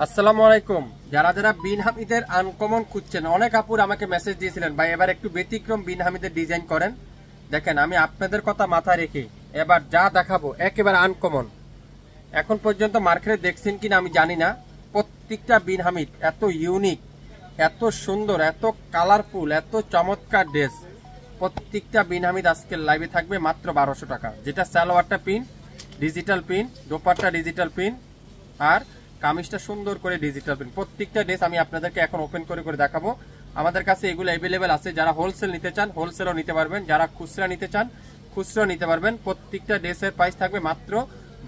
আসসালামু আলাইকুম। যারা যারা বিন হামিদের আনকমন খুঁজছেন, অনেক আপুর আমাকে মেসেজ দিয়েছিলেন, ভাই এবার একটু ব্যতিক্রম বিন হামিদের ডিজাইন করেন। দেখেন, আমি আপনাদের কথা মাথায় রেখে এবার যা দেখাবো একেবারে আনকমন। এখন পর্যন্ত মার্কেটে দেখছেন কিনা আমি জানি না, প্রত্যেকটা বিন হামিদ এত ইউনিক, এত সুন্দর, এত কালারফুল, এত চমৎকার ড্রেস। প্রত্যেকটা বিন হামিদ আজকের লাইভে থাকবে মাত্র 1200 টাকা, যেটা সালোয়ারটা print digital print, dupatta digital print, আর কামিজটা সুন্দর করে ডিজিটাল প্রিন্ট। প্রত্যেকটা ড্রেস আমি আপনাদেরকে এখন ওপেন করে করে দেখাবো। আমাদের কাছে এগুলো অ্যাভেলেবেল আছে। যারা হোলসেল নিতে চান হোলসেলও নিতে পারবেন, যারা খুচরা নিতে চান খুচরা নিতে পারবেন। প্রত্যেকটা ড্রেসের প্রাইস থাকবে মাত্র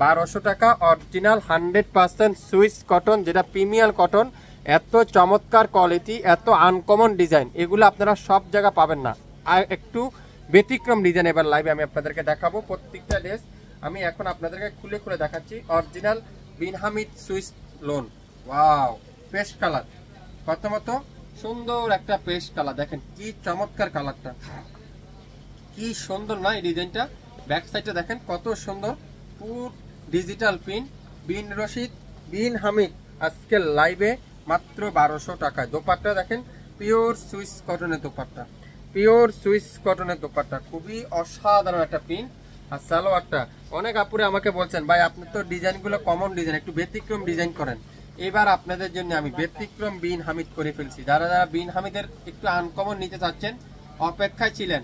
1200 টাকা। অরিজিনাল 100% সুইস কটন, যেটা প্রিমিয়াম কটন। এত চমৎকার কোয়ালিটি, এত আনকমন ডিজাইন, এগুলো আপনারা সব জায়গা পাবেন না। আর একটু ব্যতিক্রম ডিজাইন এবার লাইভে আমি আপনাদেরকে দেখাবো। প্রত্যেকটা ড্রেস আমি এখন আপনাদেরকে খুলে খুলে দেখাচ্ছি। Original Bin Hamid Swiss lawn. Wow, paste colour, কত মতো সুন্দর একটা পেস্ট কালার। দেখেন কি চমৎকার কালারটা, কি সুন্দর না এই ডিজাইনটা। ব্যাক সাইডে দেখেন কত সুন্দর, পুরো ডিজিটাল প্রিন্ট। বিন রশিদ বিন হামিদ আজকে লাইভে মাত্র 1200 টাকায়। দোপাট্টা দেখেন পিওর সুইস কটনের দোপাট্টা, পিওর সুইস কটনের দোপাট্টা, খুবই অসাধারণ একটা প্রিন্ট। আর সালোয়ারটা, অনেক আপুরে আমাকে বলছেন, ভাই আপনি তো ডিজাইনগুলো কমন ডিজাইন, একটু ব্যতিক্রম ডিজাইন করেন। এবার আপনাদের জন্য আমি ব্যতিক্রম বিন হামিদ করে ফেলছি। যারা যারা বিন হামিদের একটু আনকমন নিতে চাচ্ছেন, অপেক্ষায় ছিলেন,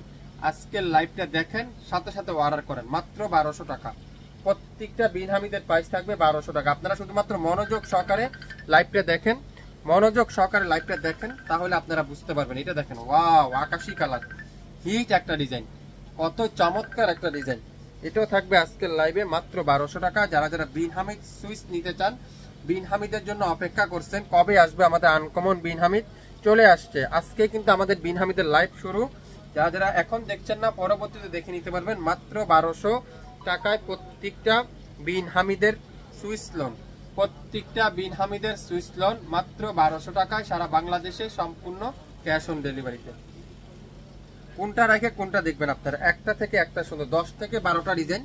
আজকের লাইভটা দেখেন, সাথে সাথে অর্ডার করেন মাত্র 1200 টাকা। প্রত্যেকটা বিন হামিদের প্রাইস থাকবে 1200 টাকা। আপনারা শুধুমাত্র মনোযোগ সহকারে লাইভটা দেখেন, মনোযোগ সহকারে লাইভটা দেখেন, তাহলে আপনারা বুঝতে পারবেন। এটা দেখেন, ওয়াও, আকাশি কালার, হিট একটা ডিজাইন, কত চমৎকার একটা ডিজাইন। এটাও থাকবে আজকের লাইভে মাত্র 1200 টাকা। যারা যারা বিন হামিদ সুইস নিতে চান, বিন হামিদের জন্য অপেক্ষা করছেন, কবে আসবে আমাদের আনকমন বিন হামিদ? চলে আসছে, আজকে কিন্তু আমাদের বিন হামিদের লাইভ শুরু। যারা যারা এখন দেখছেন না, পরবর্তীতে দেখে নিতে পারবেন মাত্র 1200 টাকায় প্রত্যেকটা বিন হামিদের সুইস লোন। প্রত্যেকটা বিন হামিদের সুইস লোন মাত্র 1200 টাকায়, সারা বাংলাদেশে সম্পূর্ণ ক্যাশ অন ডেলিভারিতে। কোনটা রেখে কোনটা দেখবেন আপনারা, একটা থেকে একটা সুন্দর, 10 থেকে 12টা ডিজাইন,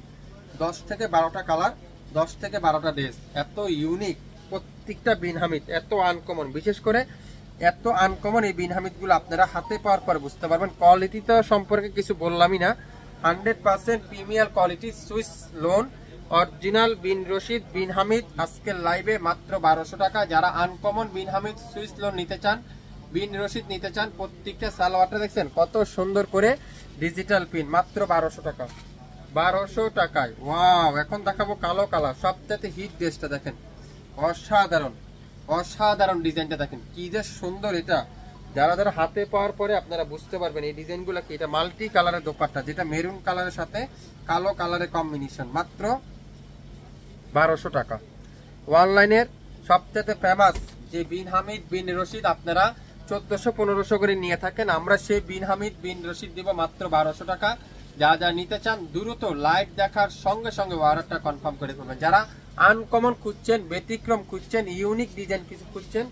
10 থেকে 12টা কালার, 10 থেকে 12টা ড্রেস, এত ইউনিক প্রত্যেকটা বিন হামিদ, এত আনকমন। বিশেষ করে এত আনকমন এই বিন হামিদগুলো আপনারা হাতে পাওয়ার পর বুঝতে পারবেন। কোয়ালিটি তো সম্পর্কে কিছু বললামই না, 100% premier quality Swiss lawn. Original Bin Rashid Bin Hamid আজকের লাইভে মাত্র 1200 টাকা। যারা uncommon Bin Hamid Swiss lawn নিতে চান, বিন রশিদ নিতে চান, প্রত্যেকটা সালোয়ারটা দেখছেন কত সুন্দর করে ডিজিটাল পিন, মাত্র 1200 টাকা। 1200 টাকায়। ওয়াও, এখন দেখাবো কালো কালার, সবচেয়ে হিট ড্রেসটা দেখেন, অসাধারণ অসাধারণ ডিজাইনটা দেখেন কি যে সুন্দর। এটা যারা যারা হাতে পাওয়ার পরে আপনারা বুঝতে পারবেন এই ডিজাইনগুলো কি। এটা মাল্টি কালারের দোপাট্টা, যেটা মেরুন কালারের সাথে কালো কালারের কম্বিনেশন, মাত্র 1200 টাকা। অনলাইনের সবচেয়ে ফেমাস যে বিন হামিদ বিন রশিদ আপনারা 1400-1500 করে নিয়ে থাকেন, আমরা সেই বিন হামিদ বিন রশিদ দিব মাত্র 1200 টাকা। যা যা নিতে চান দ্রুত লাইভ দেখার সঙ্গে সঙ্গে অর্ডারটা কনফার্ম করে ফেলবেন। যারা আনকমন খুঁজছেন, ব্যতিক্রম খুঁজছেন, ইউনিক ডিজাইন কিছু খুঁজছেন,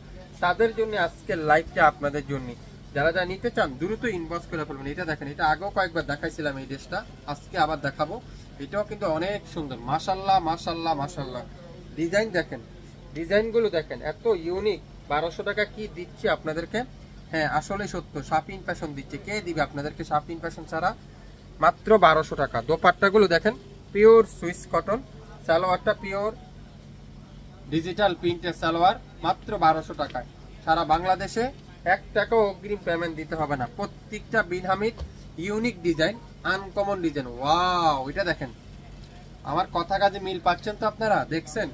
তাদের জন্য আজকের লাইভটা আপনাদের জন্য। যারা যা নিতে চান দ্রুত ইনবক্স করে ফেলবেন। এটা দেখেন, এটা আগেও কয়েকবার দেখাইছিলাম এই ড্রেসটা, আজকে আবার দেখাবো। এটাও কিন্তু অনেক সুন্দর, মাশাল্লাহ মাশাল্লাহ মাশাল্লাহ। ডিজাইন দেখেন, ডিজাইনগুলো দেখেন, এত ইউনিক। 1200 টাকা কি দিচ্ছে আপনাদেরকে? হ্যাঁ, আসলে সত্য, শাপিং ফ্যাশন দিচ্ছে। কে দিবে আপনাদেরকে শাপিং ফ্যাশন ছাড়া? মাত্র 1200 টাকা। দোপাট্টাগুলো দেখেন, পিওর সুইস কটন, সালোয়ারটা পিওর ডিজিটাল প্রিন্টের সালোয়ার, মাত্র 1200 টাকায়। সারা বাংলাদেশে 1 টাকাও অগ্রিম পেমেন্ট দিতে হবে না। প্রত্যেকটা Bin Hamid unique design, uncommon design. Wow, এটা দেখেন, আমার কথা কাজে মিল পাচ্ছেন তো আপনারা? দেখছেন,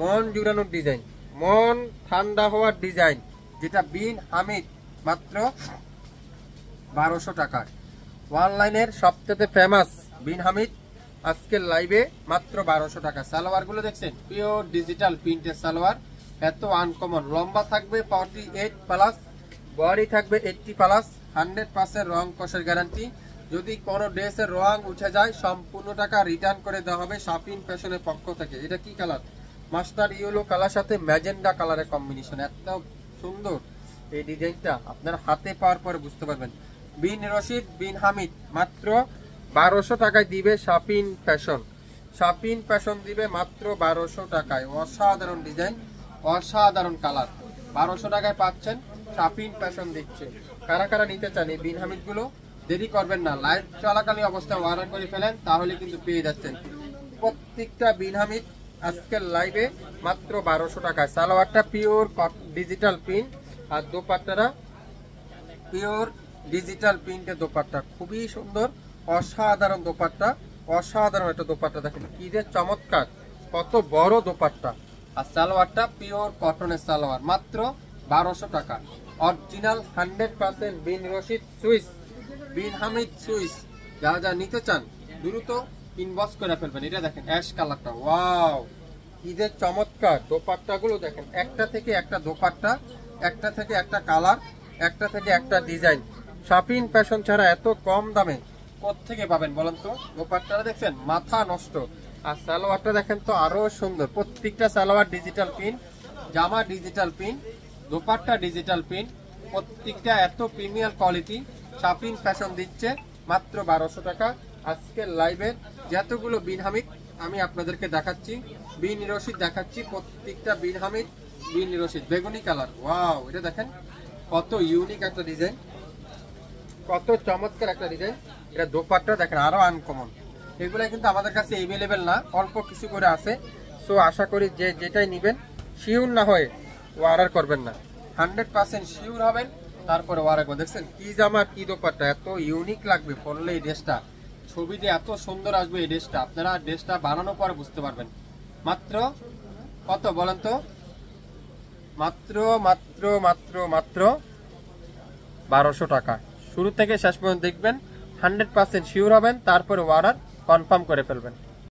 মন জুড়ানোর ডিজাইন, মন ঠান্ডা হওয়ার ডিজাইন, যেটা বিন হামিদ মাত্র 1200 টাকায়। অনলাইনের সবচেয়ে ফেমাস বিন হামিদ আজকের লাইভে মাত্র 1200 টাকা। সালোয়ার গুলো দেখছেন, পিওর ডিজিটাল প্রিন্টের সালোয়ার, এত আনকমন। লম্বা থাকবে 48 প্লাস, বডি থাকবে 80 প্লাস, 100% রং কষের গ্যারান্টি। যদি কোনো ড্রেসের রং উঠে যায় সম্পূর্ণ টাকা রিটার্ন করে দেওয়া হবে শাপিং ফ্যাশনের পক্ষ থেকে। এটা কি কালার? মাস্টার ইয়েলো কালার সাথে ম্যাজেন্ডা কালারের কম্বিনেশন, এত সুন্দর এই ডিজাইনটা। আপনার হাতে পাওয়ার পরে বুঝতে পারবেন। বিন রশিদ বিন হামিদ মাত্র 1200 টাকায় দিবে শাপিং ফ্যাশন। শাপিং ফ্যাশন দিবে মাত্র 1200 টাকায়। অসাধারণ ডিজাইন, অসাধারণ কালার। 1200 টাকায় পাচ্ছেন, শাপিন ফ্যাশন দিচ্ছে। কারা কারা নিতে চান এই বিন হামিদ গুলো, দেরি করবেন না, লাইভ চলাকালীন অবস্থায় অর্ডার করে ফেলেন, তাহলে কিন্তু পেয়ে যাচ্ছেন প্রত্যেকটা বিন হামিদ আজকের লাইভে মাত্র 1200 টাকায়। সালোয়ারটা পিওর ডিজিটাল প্রিন্ট আর দোপাট্টারা পিওর ডিজিটাল প্রিন্টের দোপাট্টা, খুবই সুন্দর অসাধারণ দোপাট্টা, অসাধারণ একটা দোপাট্টা। দেখেন কি যে চমৎকার, কত বড় দোপাট্টা। আর সালোয়ারটা পিওর কটনের সালোয়ার, মাত্র 1200 টাকা। অরিজিনাল 100% বিন রশিদ সুইস, বিন হামিদ সুইস। যারা যারা নিতে চান দ্রুত ইনবক্স করে ফেলবেন। এটা দেখেন অ্যাশ কালারটা, ওয়াও কি যে চমৎকার। দোপাট্টা গুলো দেখেন, একটা থেকে একটা দোপাট্টা, একটা থেকে একটা কালার, একটা থেকে একটা ডিজাইন। শাপিন ফ্যাশন ছাড়া এত কম দামে কোত্থেকে পাবেন বলেন তো? দোপাট্টাটা দেখছেন মাথা নষ্ট। আর সালোয়ারটা দেখেন তো আরো সুন্দর, প্রত্যেকটা সালোয়ার ডিজিটাল প্রিন্ট, জামা digital print, dupatta digital print, প্রত্যেকটা এত প্রিমিয়াম কোয়ালিটি। শাপিন ফ্যাশন দিচ্ছে মাত্র 1200 টাকা। আজকের লাইভের যতগুলো বিন হামিদ আমি আপনাদেরকে দেখাচ্ছি, বিন রশিদ দেখাচ্ছি, প্রত্যেকটা বিন হামিদ বিন রশিদ বেগুনি কালার। ওয়াও, এটা দেখেন কত ইউনিক একটা ডিজাইন, কত চমৎকার একটা ডিজাইন। এটা দোপাট্টা দেখেন আরো আনকমন। এগুলো কিন্তু আমাদের কাছে এভেলেবেল না, অল্প কিছু করে আছে। সো আশা করি যে যেটাই নিবেন শিওর না হয়ে অর্ডার করবেন না, 100% শিওর হবেন তারপরে অর্ডার করবেন। দেখছেন কি জামা কি দোপাট্টা, এত ইউনিক লাগবে পরলে এই ড্রেসটা, ছবিতে এত সুন্দর আসবে এই ড্রেসটা, আপনারা ড্রেসটা বানানোর পরে বুঝতে পারবেন। মাত্র কত বলেন তো? মাত্র মাত্র মাত্র মাত্র 1200 টাকা। শুরু থেকে শেষ পর্যন্ত দেখবেন, 100% শিওর হবেন, তারপরে অর্ডার কনফার্ম করে ফেলবেন।